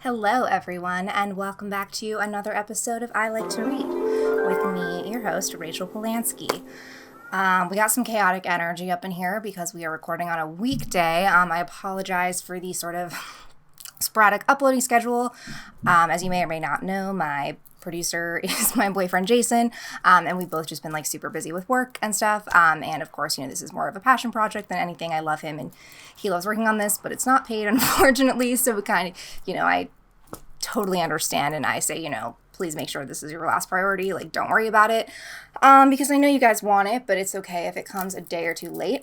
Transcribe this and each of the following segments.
Hello, everyone, and welcome back to another episode of I Like to Read with me, your host, Rachel Polanski. We got some chaotic energy up in here because we are recording on a weekday. I apologize for the sort of sporadic uploading schedule. As you may or may not know, my producer is my boyfriend Jason, and we've both just been like super busy with work and stuff. And of course, this is more of a passion project than anything. I love him and he loves working on this, but it's not paid, unfortunately. So we kind of, I totally understand, and I say, please make sure this is your last priority. Like, don't worry about it, because I know you guys want it, but it's okay if it comes a day or two late.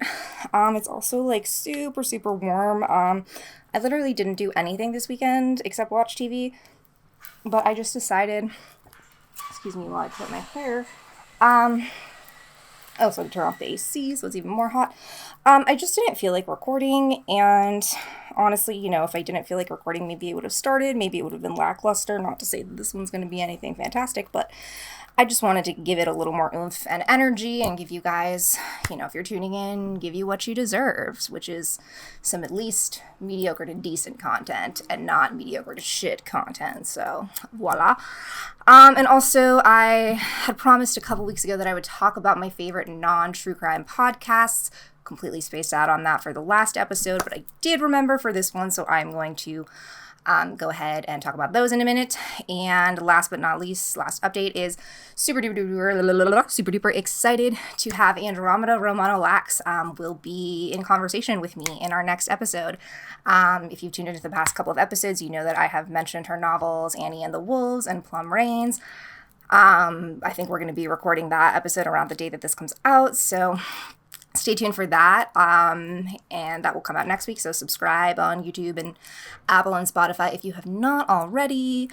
It's also like super, super warm. I literally didn't do anything this weekend except watch TV, but I just decided, excuse me while I put my hair, so I turn off the AC so it's even more hot. I just didn't feel like recording, and honestly, if I didn't feel like recording, maybe it would have started, maybe it would have been lackluster, not to say that this one's going to be anything fantastic, but I just wanted to give it a little more oomph and energy and give you guys, if you're tuning in, give you what you deserve, which is some at least mediocre to decent content and not mediocre to shit content. So voila. And also I had promised a couple weeks ago that I would talk about my favorite non-true crime podcasts. Completely spaced out on that for the last episode, but I did remember for this one, so I'm going to go ahead and talk about those in a minute. And last but not least, last update is super duper excited to have Andromeda Romano Lax will be in conversation with me in our next episode. If you've tuned into the past couple of episodes, you know that I have mentioned her novels Annie and the Wolves and Plum Rains. I think we're going to be recording that episode around the day that this comes out, so stay tuned for that, and that will come out next week, so subscribe on YouTube and Apple and Spotify if you have not already.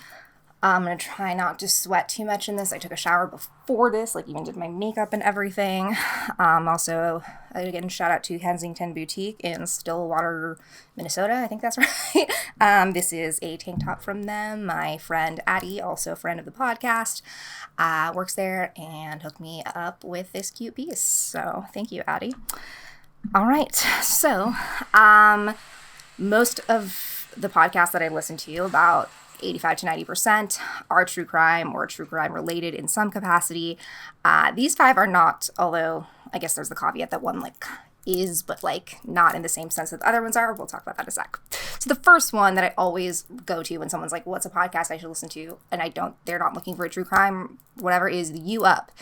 I'm going to try not to sweat too much in this. I took a shower before this, even did my makeup and everything. Also, again, shout out to Kensington Boutique in Stillwater, Minnesota. I think that's right. This is a tank top from them. My friend Addie, also a friend of the podcast, works there and hooked me up with this cute piece. So thank you, Addie. All right. So most of the podcasts that I listen to, about 85 to 90% are true crime or true crime related in some capacity. These 5 are not, although I guess there's the caveat that one is, but not in the same sense that the other ones are. We'll talk about that in a sec. So the first one that I always go to when someone's like, what's a podcast I should listen to? And they're not looking for a true crime, whatever, is the U Up.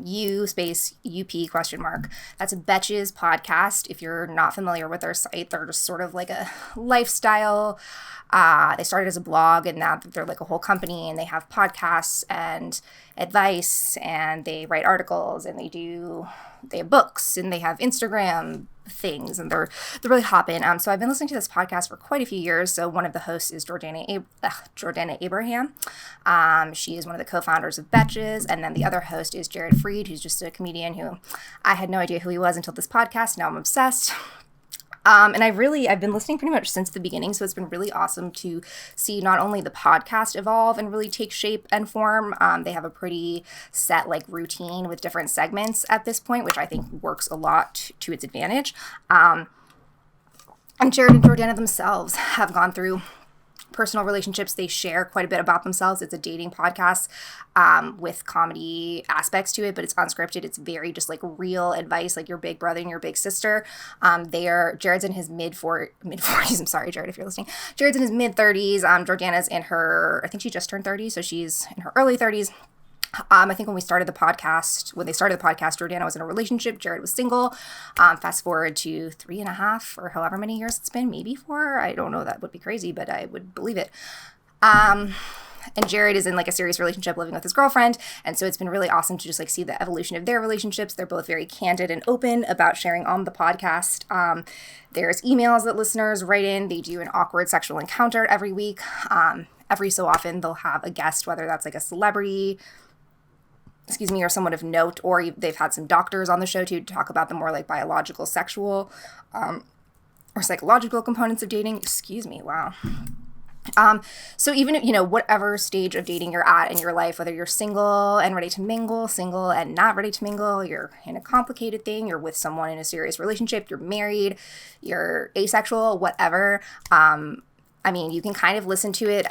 U space UP question mark. That's a Betches podcast. If you're not familiar with their site, they're just sort of like a lifestyle. They started as a blog, and now they're like a whole company, and they have podcasts and advice, and they write articles, and they have books, and they have Instagram things, and they're really hopping. So I've been listening to this podcast for quite a few years. So one of the hosts is Jordana Abraham. She is one of the co-founders of Betches, and then the other host is Jared Freed, who's just a comedian who I had no idea who he was until this podcast. Now I'm obsessed. And I've been listening pretty much since the beginning, so it's been really awesome to see not only the podcast evolve and really take shape and form. They have a pretty set routine with different segments at this point, which I think works a lot to its advantage. And Jared and Jordana themselves have gone through personal relationships. They share quite a bit about themselves. It's a dating podcast with comedy aspects to it, but it's unscripted. It's very just real advice, your big brother and your big sister. Jared's in his mid-40s. I'm sorry, Jared, if you're listening. Jared's in his mid-30s. Jordana's in her, I think she just turned 30, so she's in her early 30s. I think when they started the podcast, Jordana was in a relationship, Jared was single. Fast forward to 3.5 or however many years it's been, maybe 4. I don't know, that would be crazy, but I would believe it. And Jared is in a serious relationship living with his girlfriend. And so it's been really awesome to just see the evolution of their relationships. They're both very candid and open about sharing on the podcast. There's emails that listeners write in. They do an awkward sexual encounter every week. Every so often they'll have a guest, whether that's a celebrity, or someone of note, or they've had some doctors on the show to talk about the more biological, sexual, or psychological components of dating. Wow. So even, whatever stage of dating you're at in your life, whether you're single and ready to mingle, single and not ready to mingle, you're in a complicated thing, you're with someone in a serious relationship, you're married, you're asexual, whatever, I mean, you can kind of listen to it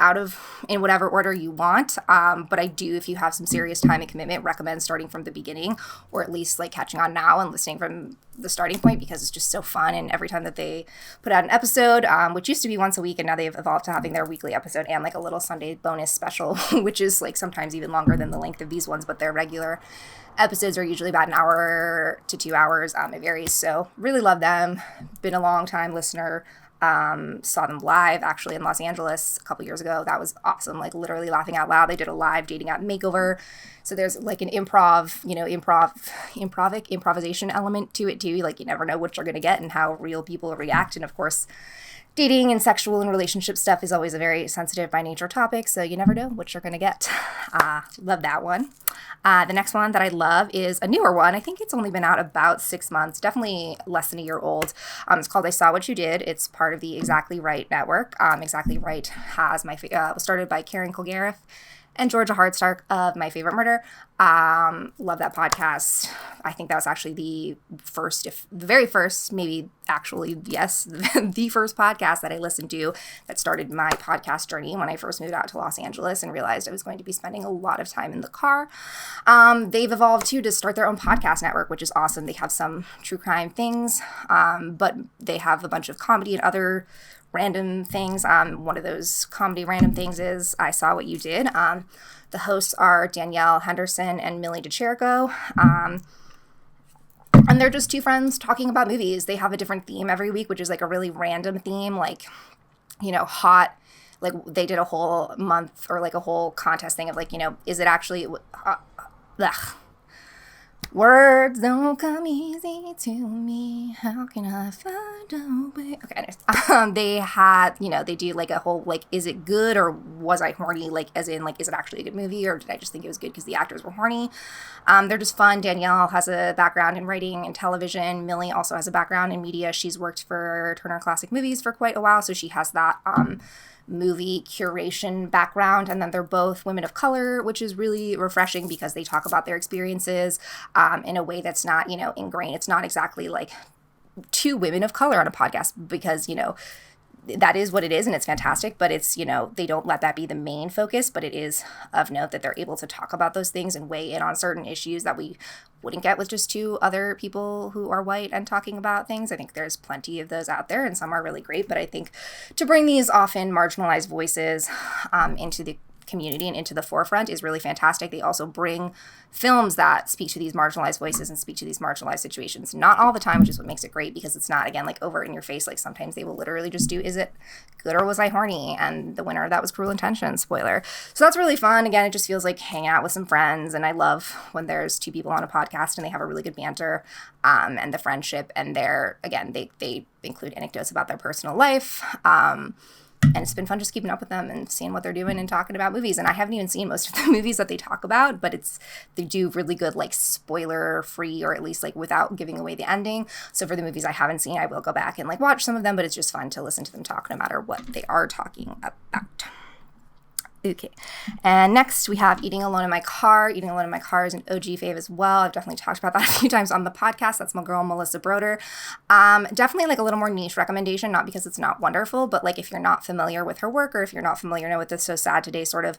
in whatever order you want. But I do, if you have some serious time and commitment, recommend starting from the beginning, or at least like catching on now and listening from the starting point, because it's just so fun. And every time that they put out an episode, which used to be once a week, and now they've evolved to having their weekly episode and like a little Sunday bonus special, which is like sometimes even longer than the length of these ones, but their regular episodes are usually about an hour to 2 hours. It varies. So really love them. Been a long time listener. Saw them live actually in Los Angeles a couple years ago. That was awesome. Like literally laughing out loud. They did a live dating app makeover. So there's like an improvisation element to it too. Like you never know what you're going to get and how real people react. And of course, dating and sexual and relationship stuff is always a very sensitive by nature topic, so you never know what you're going to get. Love that one. The next one that I love is a newer one. I think it's only been out about 6 months, definitely less than a year old. It's called I Saw What You Did. It's part of the Exactly Right network. Exactly Right has was started by Karen Kilgariff and Georgia Hardstark of My Favorite Murder. Love that podcast. I think that was actually the very first podcast that I listened to that started my podcast journey when I first moved out to Los Angeles and realized I was going to be spending a lot of time in the car. They've evolved too to start their own podcast network, which is awesome. They have some true crime things, but they have a bunch of comedy and other random things. One of those comedy random things is I Saw What You Did. The hosts are Danielle Henderson and Millie DeCherico. And they're just two friends talking about movies. They have a different theme every week, which is like a really random theme, like, hot. Like they did a whole month or like a whole contest thing of like, is it actually, words don't come easy to me. How can I find a way? Okay, anyways. They had, they do like a whole, like, is it good or was I horny? Like, as in, like, is it actually a good movie or did I just think it was good because the actors were horny? They're just fun. Danielle has a background in writing and television. Millie also has a background in media. She's worked for Turner Classic Movies for quite a while, so she has that movie curation background. And then they're both women of color, which is really refreshing because they talk about their experiences in a way that's not, ingrained. It's not exactly like two women of color on a podcast because, that is what it is and it's fantastic, but it's, they don't let that be the main focus, but it is of note that they're able to talk about those things and weigh in on certain issues that we wouldn't get with just two other people who are white and talking about things. I think there's plenty of those out there and some are really great, but I think to bring these often marginalized voices into the community and into the forefront is really fantastic. They also bring films that speak to these marginalized voices and speak to these marginalized situations. Not all the time, which is what makes it great because it's not, again, like overt in your face. Like sometimes they will literally just do, is it good or was I horny? And the winner, that was Cruel Intentions, spoiler. So that's really fun. Again, it just feels like hanging out with some friends. And I love when there's two people on a podcast and they have a really good banter and the friendship. And they include anecdotes about their personal life. And it's been fun just keeping up with them and seeing what they're doing and talking about movies. And I haven't even seen most of the movies that they talk about, but they do really good, like spoiler free, or at least like without giving away the ending. So for the movies I haven't seen, I will go back and like watch some of them, but it's just fun to listen to them talk no matter what they are talking about. Okay. And next we have Eating Alone in My Car. Eating Alone in My Car is an OG fave as well. I've definitely talked about that a few times on the podcast. That's my girl, Melissa Broder. Definitely like a little more niche recommendation, not because it's not wonderful, but like if you're not familiar with her work or if you're not familiar with this So Sad Today sort of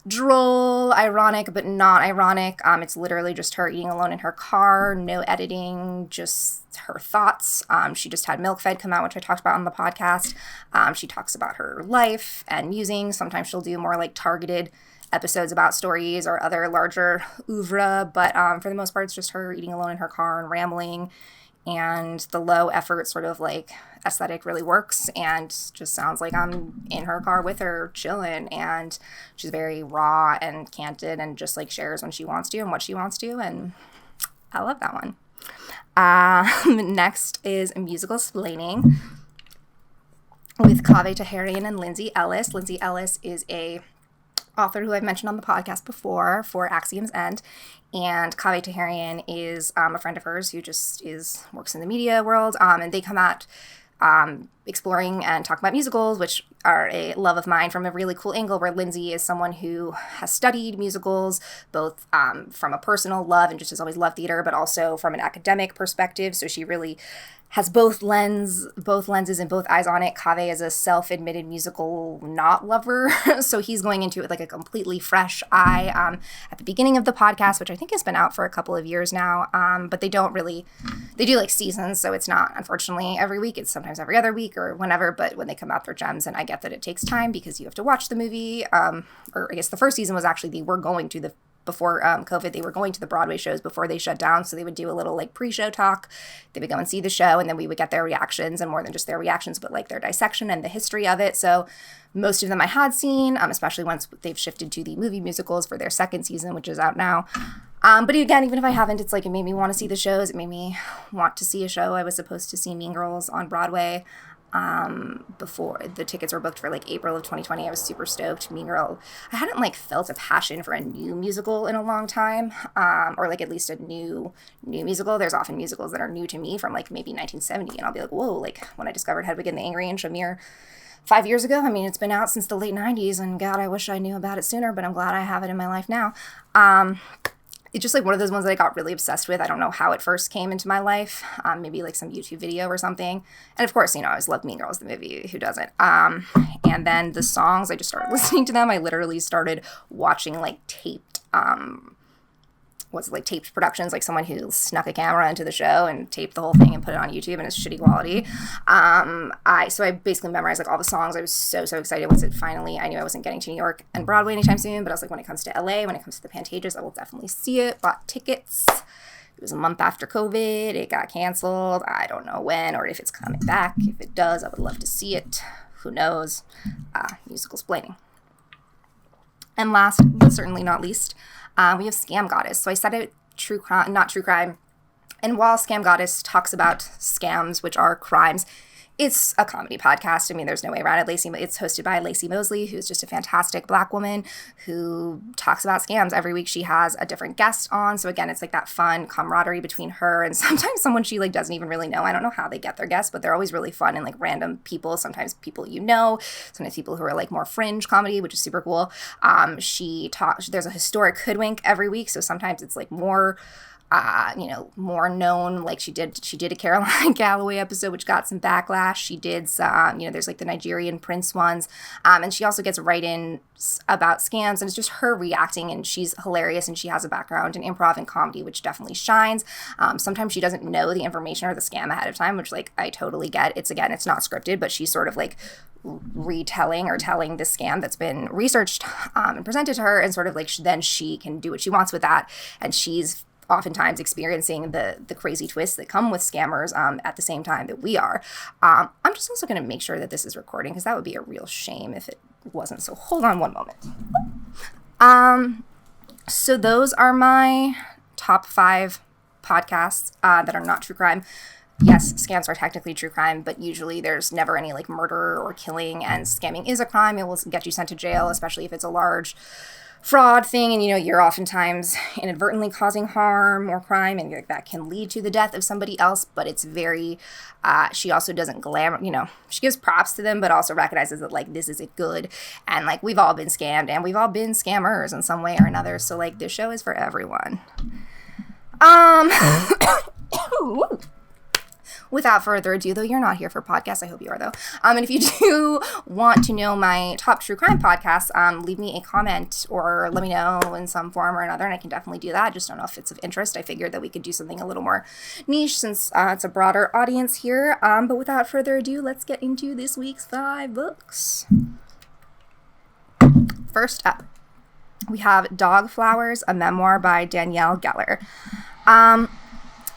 droll, ironic, but not ironic. It's literally just her eating alone in her car, no editing, just her thoughts. She just had Milk Fed come out, which I talked about on the podcast. She talks about her life and musings. Sometimes she'll do more like targeted episodes about stories or other larger oeuvre, but for the most part, it's just her eating alone in her car and rambling. And the low effort sort of like aesthetic really works and just sounds like I'm in her car with her chilling, and she's very raw and candid and just like shares when she wants to and what she wants to, and I love that one. Next is Musicalsplaining with Kaveh Taherian and Lindsay Ellis. Lindsay Ellis is a author who I've mentioned on the podcast before for Axiom's End, and Kaveh Taherian is a friend of hers who just works in the media world, and they come out exploring and talking about musicals, which are a love of mine, from a really cool angle where Lindsay is someone who has studied musicals, both from a personal love and just has always loved theater, but also from an academic perspective. So she really has both lenses and both eyes on it. Quade is a self-admitted musical not lover, so he's going into it with like a completely fresh eye at the beginning of the podcast, which I think has been out for a couple of years now, but they do like seasons, so it's not, unfortunately, every week. It's sometimes every other week or whenever, but when they come out, they're gems, and I get that it takes time because you have to watch the movie, or I guess the first season was actually before COVID, they were going to the Broadway shows before they shut down. So they would do a little like pre-show talk. They would go and see the show, and then we would get their reactions, and more than just their reactions, but like their dissection and the history of it. So most of them I had seen, especially once they've shifted to the movie musicals for their second season, which is out now. But again, even if I haven't, it's like it made me want to see the shows. It made me want to see a show. I was supposed to see Mean Girls on Broadway before the tickets were booked for like April of 2020. I was super stoked. Mean Girl, I hadn't like felt a passion for a new musical in a long time, or like at least a new musical. There's often musicals that are new to me from like maybe 1970, and I'll be like, whoa, like when I discovered Hedwig and the Angry and Shamir 5 years ago. I mean, it's been out since the late 90s, and God, I wish I knew about it sooner, but I'm glad I have it in my life now. It's just like one of those ones that I got really obsessed with. I don't know how it first came into my life. Maybe like some YouTube video or something. And of course, I always loved Mean Girls, the movie. Who doesn't? And then the songs, I just started listening to them. I literally started watching like taped productions, like someone who snuck a camera into the show and taped the whole thing and put it on YouTube, and it's shitty quality. So I basically memorized like all the songs. I was so excited once it finally, I knew I wasn't getting to New York and Broadway anytime soon, but I was like, when it comes to LA, when it comes to the Pantages, I will definitely see it. Bought tickets. It was a month after COVID. It got canceled. I don't know when or if it's coming back. If it does, I would love to see it. Who knows? Musicalsplaining. And last, but certainly not least, we have Scam Goddess. So I said it, not true crime. And while Scam Goddess talks about scams, which are crimes, it's a comedy podcast. I mean, there's no way around it. It's hosted by Lacey Mosley, who's just a fantastic Black woman who talks about scams. Every week she has a different guest on. So again, it's like that fun camaraderie between her and sometimes someone she like doesn't even really know. I don't know how they get their guests, but they're always really fun and like random people. Sometimes people sometimes people who are like more fringe comedy, which is super cool. There's a historic hoodwink every week. So sometimes it's like more known, like she did a Caroline Galloway episode, which got some backlash. She did some, there's like the Nigerian prince ones. And she also gets in about scams, and it's just her reacting, and she's hilarious, and she has a background in improv and comedy, which definitely shines. Sometimes she doesn't know the information or the scam ahead of time, which like I totally get. It's not scripted, but she's sort of like retelling or telling the scam that's been researched and presented to her, and sort of like then she can do what she wants with that. And she's oftentimes experiencing the crazy twists that come with scammers at the same time that we are. I'm just also going to make sure that this is recording, because that would be a real shame if it wasn't. So hold on one moment. So those are my top 5 podcasts that are not true crime. Yes, scams are technically true crime, but usually there's never any like murder or killing, and scamming is a crime. It will get you sent to jail, especially if it's a large fraud thing, and you're oftentimes inadvertently causing harm or crime, and that can lead to the death of somebody else. But it's very she also doesn't she gives props to them, but also recognizes that like this isn't good, and like we've all been scammed, and we've all been scammers in some way or another. So like this show is for everyone. Without further ado, though, you're not here for podcasts. I hope you are, though. And if you do want to know my top true crime podcasts, leave me a comment or let me know in some form or another, and I can definitely do that. I just don't know if it's of interest. I figured that we could do something a little more niche since it's a broader audience here. But without further ado, let's get into this week's 5 books. First up, we have Dog Flowers, a memoir by Danielle Geller.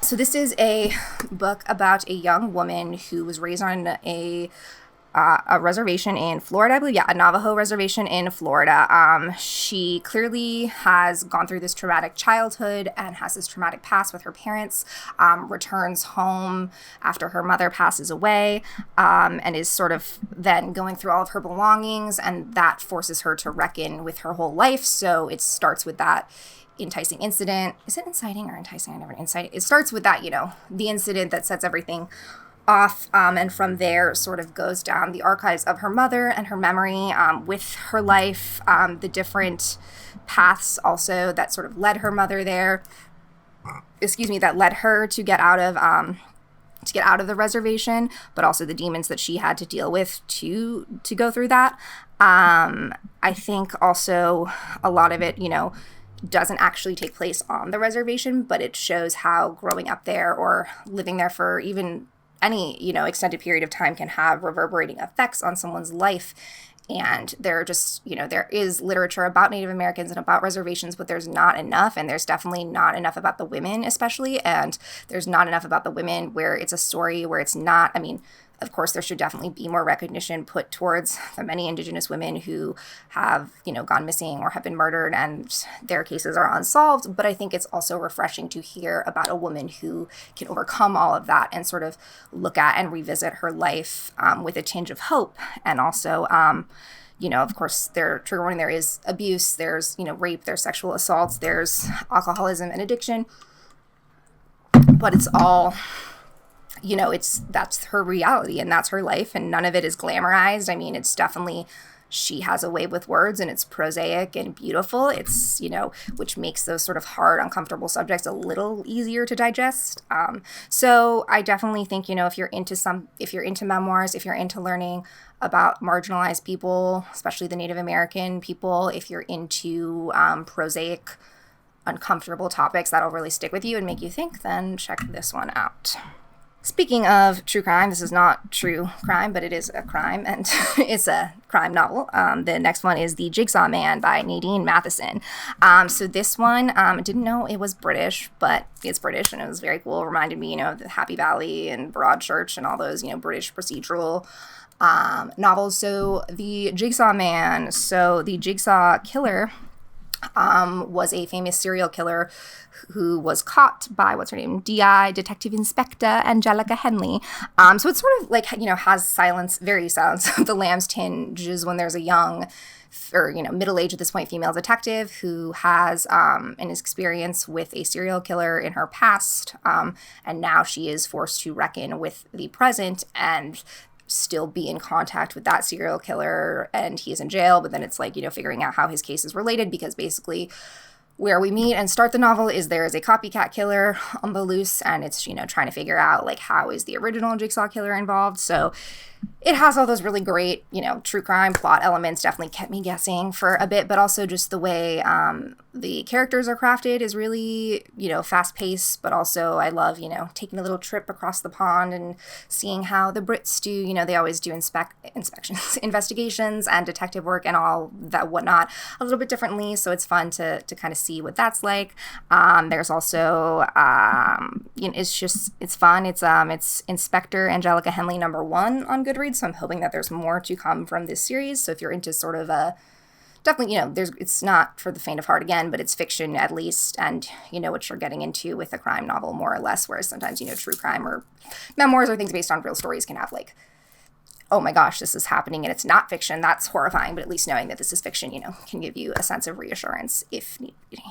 So this is a book about a young woman who was raised on a reservation in Florida, I believe. Yeah, a Navajo reservation in Florida. She clearly has gone through this traumatic childhood and has this traumatic past with her parents, returns home after her mother passes away, and is sort of then going through all of her belongings, and that forces her to reckon with her whole life. So it starts with that enticing incident. Is it inciting or enticing? I never incite. It starts with that, the incident that sets everything off, and from there sort of goes down the archives of her mother and her memory, with her life, the different paths also that sort of led her mother there, that led her to get out of the reservation, but also the demons that she had to deal with to go through that. I think also a lot of it, doesn't actually take place on the reservation, but it shows how growing up there or living there for even any, extended period of time can have reverberating effects on someone's life. And there is literature about Native Americans and about reservations, but there's not enough. And there's definitely not enough about the women, especially. And there's not enough about the women where it's a story where it's not, of course, there should definitely be more recognition put towards the many Indigenous women who have, gone missing or have been murdered and their cases are unsolved. But I think it's also refreshing to hear about a woman who can overcome all of that and sort of look at and revisit her life with a tinge of hope. And also, of course, trigger warning, there is abuse, there's, rape, there's sexual assaults, there's alcoholism and addiction. But it's all... that's her reality and that's her life, and none of it is glamorized. It's definitely, she has a way with words and it's prosaic and beautiful. It's, which makes those sort of hard, uncomfortable subjects a little easier to digest. So I definitely think, if you're into memoirs, if you're into learning about marginalized people, especially the Native American people, if you're into prosaic, uncomfortable topics that'll really stick with you and make you think, then check this one out. Speaking of true crime, this is not true crime, but it is a crime, and it's a crime novel. The next one is The Jigsaw Man by Nadine Matheson. So this one, I didn't know it was British, but it's British, and it was very cool. It reminded me, of the Happy Valley and Broadchurch and all those, British procedural novels. So The Jigsaw Man. So the Jigsaw Killer was a famous serial killer who was caught by, what's her name, DI, Detective Inspector Angelica Henley. So it's sort of like, has very Silence of the Lambs tinges when there's a young or, middle-aged at this point female detective who has an experience with a serial killer in her past. And now she is forced to reckon with the present and still be in contact with that serial killer, and he's in jail, but then it's like, figuring out how his case is related, because basically where we meet and start the novel is there is a copycat killer on the loose, and it's, trying to figure out, like, how is the original Jigsaw killer involved. So it has all those really great, true crime plot elements, definitely kept me guessing for a bit, but also just the way the characters are crafted is really, fast paced, but also I love, taking a little trip across the pond and seeing how the Brits do, they always do inspections, investigations and detective work and all that whatnot a little bit differently. So it's fun to kind of see what that's like. There's also, it's fun. It's Inspector Angelica Henley #1 on Goodreads. So I'm hoping that there's more to come from this series. So if you're into sort of definitely, it's not for the faint of heart again, but it's fiction at least, and you know what you're getting into with a crime novel more or less, whereas sometimes, true crime or memoirs or things based on real stories can have like, oh my gosh, this is happening and it's not fiction. That's horrifying, but at least knowing that this is fiction, can give you a sense of reassurance if need be.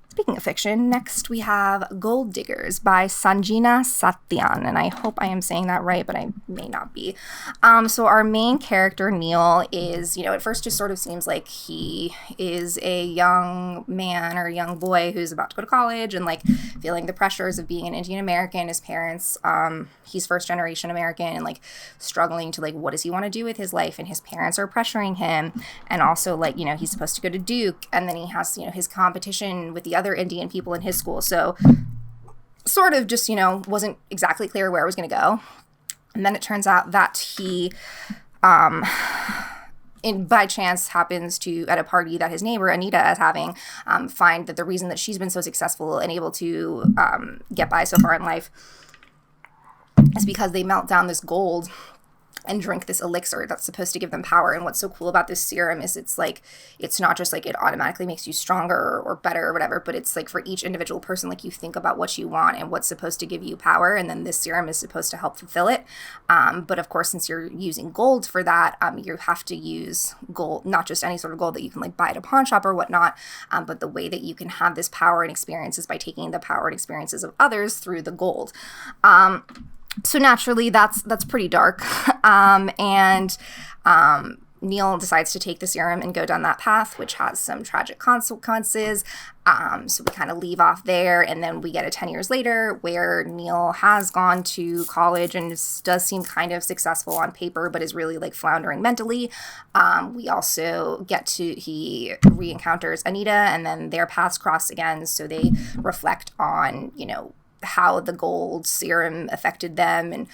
Speaking of fiction, next we have Gold Diggers by Sanjena Sathian, and I hope I am saying that right, but I may not be. So our main character, Neil, is, at first just sort of seems like he is a young man or a young boy who's about to go to college and, like, feeling the pressures of being an Indian American. His parents, he's first generation American and, like, struggling to, like, what does he want to do with his life? And his parents are pressuring him. And also, like, he's supposed to go to Duke, and then he has, his competition with the other Indian people in his school. So sort of just, wasn't exactly clear where it was going to go. And then it turns out that he, by chance happens to, at a party that his neighbor Anita is having, find that the reason that she's been so successful and able to get by so far in life is because they melt down this gold and drink this elixir that's supposed to give them power. And what's so cool about this serum is it's like, it's not just like it automatically makes you stronger or better or whatever, but it's like for each individual person, like you think about what you want and what's supposed to give you power. And then this serum is supposed to help fulfill it. But of course, since you're using gold for that, you have to use gold, not just any sort of gold that you can like buy at a pawn shop or whatnot. But the way that you can have this power and experience is by taking the power and experiences of others through the gold. So naturally, that's pretty dark. And Neil decides to take the serum and go down that path, which has some tragic consequences. So we kind of leave off there, and then we get a 10 years later where Neil has gone to college and does seem kind of successful on paper, but is really like floundering mentally. We also get to, he re-encounters Anita, and then their paths cross again. So they reflect on, you know, how the gold serum affected them and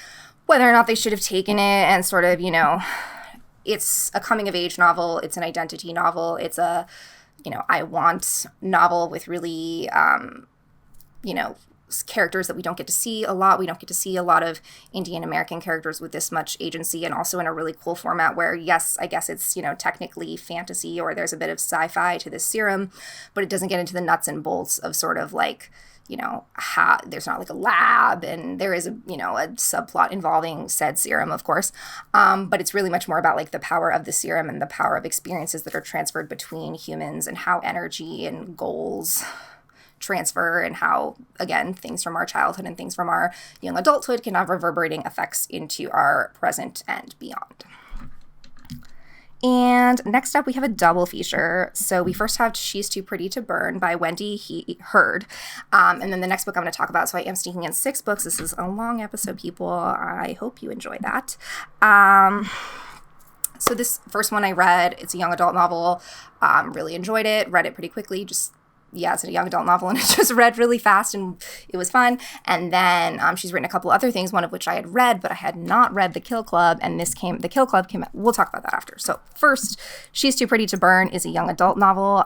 whether or not they should have taken it, and sort of, you know, it's a coming of age novel. It's an identity novel. It's a, you know, I want novel with really, you know, characters that we don't get to see a lot. We don't get to see a lot of Indian American characters with this much agency, and also in a really cool format where, yes, I guess it's, you know, technically fantasy, or there's a bit of sci-fi to this serum, but it doesn't get into the nuts and bolts of sort of like, you know, how there's not like a lab, and there is a, you know, a subplot involving said serum, of course. But it's really much more about like the power of the serum and the power of experiences that are transferred between humans, and how energy and goals transfer, and how, again, things from our childhood and things from our young adulthood can have reverberating effects into our present and beyond. And next up, we have a double feature. So we first have She's Too Pretty to Burn by Wendy Heard. And then the next book I'm going to talk about, so I am sneaking in 6 books. This is a long episode, people. I hope you enjoy that. So this first one I read, it's a young adult novel. Really enjoyed it. Read it pretty quickly. Yeah, it's a young adult novel, and it just read really fast, and it was fun. And then she's written a couple other things, one of which I had read, but I had not read The Kill Club, and The Kill Club came out. We'll talk about that after. So first, She's Too Pretty to Burn is a young adult novel.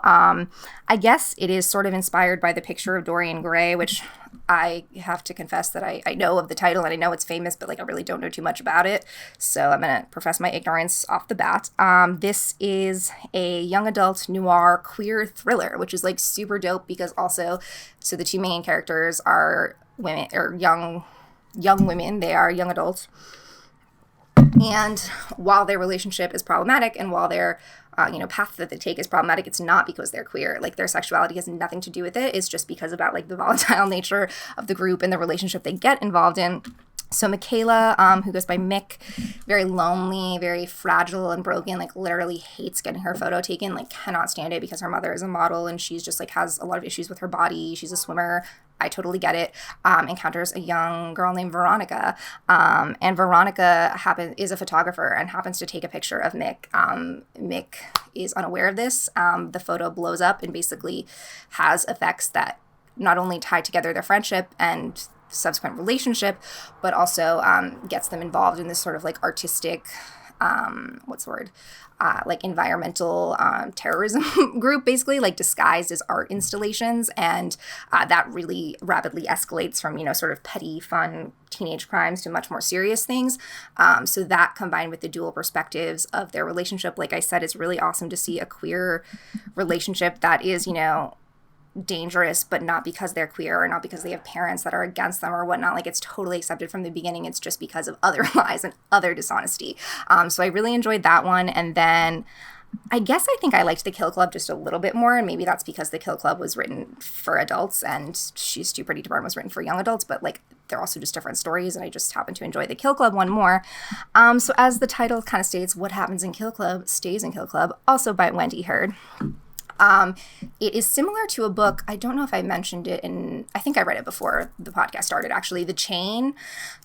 I guess it is sort of inspired by The Picture of Dorian Gray, which I have to confess that I know of the title, and I know it's famous, but like I really don't know too much about it. So I'm going to profess my ignorance off the bat. This is a young adult noir queer thriller, which is like super dope, because also, so the two main characters are women, or young women. They are young adults. And while their relationship is problematic, and while their path that they take is problematic, it's not because they're queer. Like, their sexuality has nothing to do with it. It's just because about like the volatile nature of the group and the relationship they get involved in. So Michaela, who goes by Mick, very lonely, very fragile and broken, like literally hates getting her photo taken, like cannot stand it because her mother is a model, and she's just like has a lot of issues with her body. She's a swimmer. I totally get it. Encounters a young girl named Veronica. And Veronica is a photographer and happens to take a picture of Mick. Mick is unaware of this. The photo blows up and basically has effects that not only tie together their friendship and subsequent relationship, but also gets them involved in this sort of like artistic, like environmental terrorism group, basically, like disguised as art installations. And that really rapidly escalates from, sort of petty, fun teenage crimes to much more serious things. So that, combined with the dual perspectives of their relationship, like I said, it's really awesome to see a queer relationship that is, dangerous, but not because they're queer or not because they have parents that are against them or whatnot. Like, it's totally accepted from the beginning. It's just because of other lies and other dishonesty. So I really enjoyed that one. And then I guess I think I liked The Kill Club just a little bit more, and maybe that's because The Kill Club was written for adults and She's Too Pretty to Burn was written for young adults, but like they're also just different stories, and I just happen to enjoy The Kill Club one more. So as the title kind of states, what happens in Kill Club stays in Kill Club, also by Wendy Heard. It is similar to a book, I don't know if I mentioned it I think I read it before the podcast started, actually, The Chain.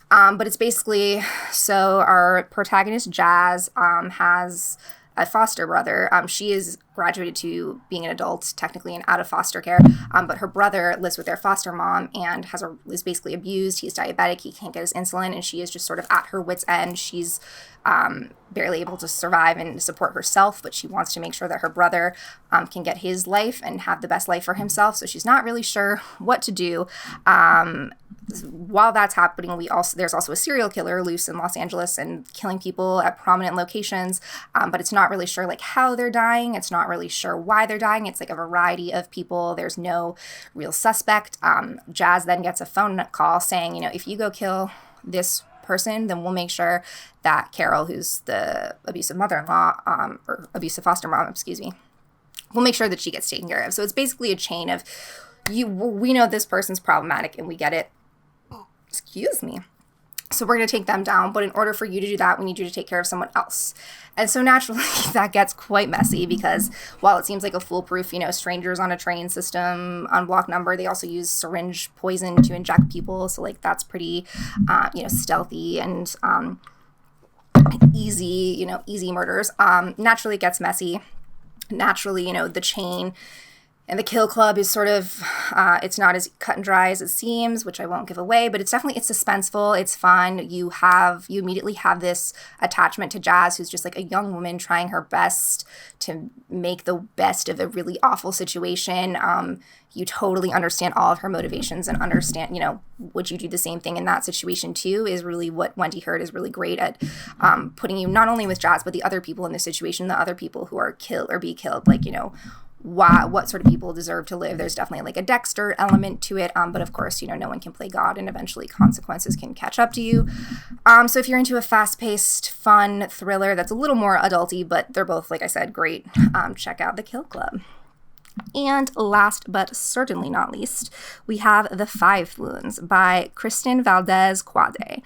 But it's basically, so our protagonist, Jazz, has a foster brother. She is graduated to being an adult, technically, and out of foster care. But her brother lives with their foster mom and is basically abused. He's diabetic. He can't get his insulin, and she is just sort of at her wit's end. She's barely able to survive and support herself, but she wants to make sure that her brother can get his life and have the best life for himself. So she's not really sure what to do. While that's happening, there's also a serial killer loose in Los Angeles and killing people at prominent locations, but it's not really sure like how they're dying. It's not really sure why they're dying. It's like a variety of people. There's no real suspect. Jazz then gets a phone call saying, if you go kill this person, then we'll make sure that Carol, who's the abusive mother-in-law, or abusive foster mom, we'll make sure that she gets taken care of. So it's basically a chain of, we know this person's problematic and we get it. Excuse me. So we're going to take them down. But in order for you to do that, we need you to take care of someone else. And so naturally, that gets quite messy because while it seems like a foolproof, strangers on a train system, unblocked number, they also use syringe poison to inject people. So like that's pretty, stealthy and easy murders. Naturally, it gets messy. Naturally, the chain and the kill club is sort of, it's not as cut and dry as it seems, which I won't give away, but it's suspenseful. It's fun. You immediately have this attachment to Jazz, who's just like a young woman trying her best to make the best of a really awful situation. You totally understand all of her motivations and understand, would you do the same thing in that situation too, is really what Wendy Hurd is really great at, putting you not only with Jazz, but the other people in the situation, the other people who are killed or be killed, like, what sort of people deserve to live. There's definitely like a Dexter element to it. But of course, no one can play God and eventually consequences can catch up to you. So if you're into a fast-paced, fun thriller that's a little more adulty, but they're both, like I said, great, check out The Kill Club. And last but certainly not least, we have The Five Wounds by Kirstin Valdez Quade.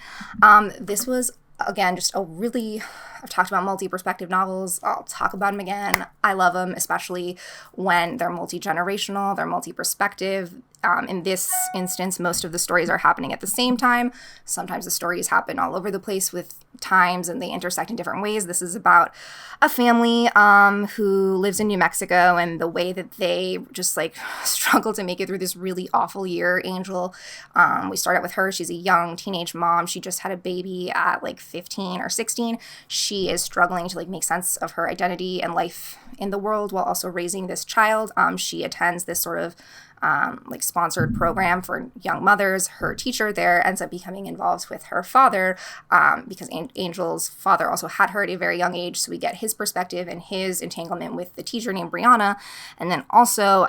This was, again, just I've talked about multi-perspective novels. I'll talk about them again. I love them, especially when they're multi-generational, they're multi-perspective. In this instance, most of the stories are happening at the same time. Sometimes the stories happen all over the place with times and they intersect in different ways. This is about a family who lives in New Mexico and the way that they just like struggle to make it through this really awful year. Angel, we start out with her. She's a young teenage mom. She just had a baby at like 15 or 16. She is struggling to like make sense of her identity and life in the world while also raising this child. She attends this sort of sponsored program for young mothers. Her teacher there ends up becoming involved with her father because Angel's father also had her at a very young age. So we get his perspective and his entanglement with the teacher named Brianna. And then also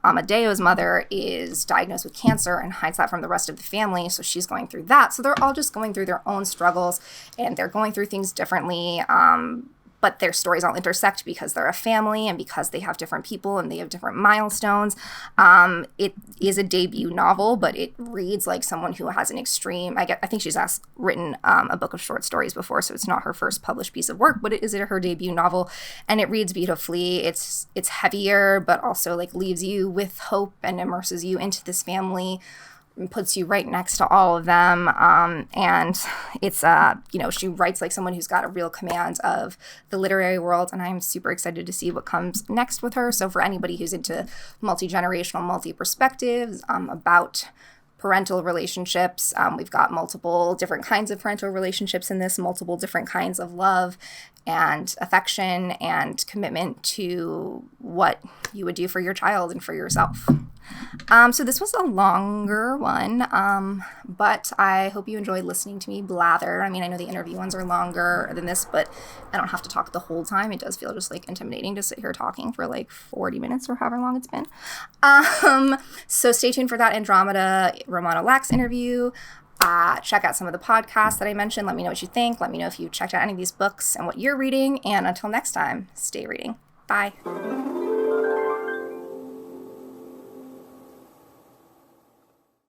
Amadeo's mother is diagnosed with cancer and hides that from the rest of the family. So she's going through that. So they're all just going through their own struggles and they're going through things differently. But their stories all intersect because they're a family and because they have different people and they have different milestones. It is a debut novel, but it reads like someone who has an extreme, I think she's written a book of short stories before, so it's not her first published piece of work, but it is her debut novel, and it reads beautifully. It's heavier, but also like leaves you with hope and immerses you into this family, puts you right next to all of them. And it's, she writes like someone who's got a real command of the literary world. And I'm super excited to see what comes next with her. So for anybody who's into multi-generational, multi-perspectives, about parental relationships, we've got multiple different kinds of parental relationships in this, multiple different kinds of love and affection and commitment to what you would do for your child and for yourself. So this was a longer one, but I hope you enjoyed listening to me blather. I mean, I know the interview ones are longer than this, but I don't have to talk the whole time. It does feel just like intimidating to sit here talking for like 40 minutes or however long it's been. So stay tuned for that Andromeda Ramona Lax interview. Check out some of the podcasts that I mentioned. Let me know what you think. Let me know if you checked out any of these books and what you're reading. And until next time, stay reading. Bye.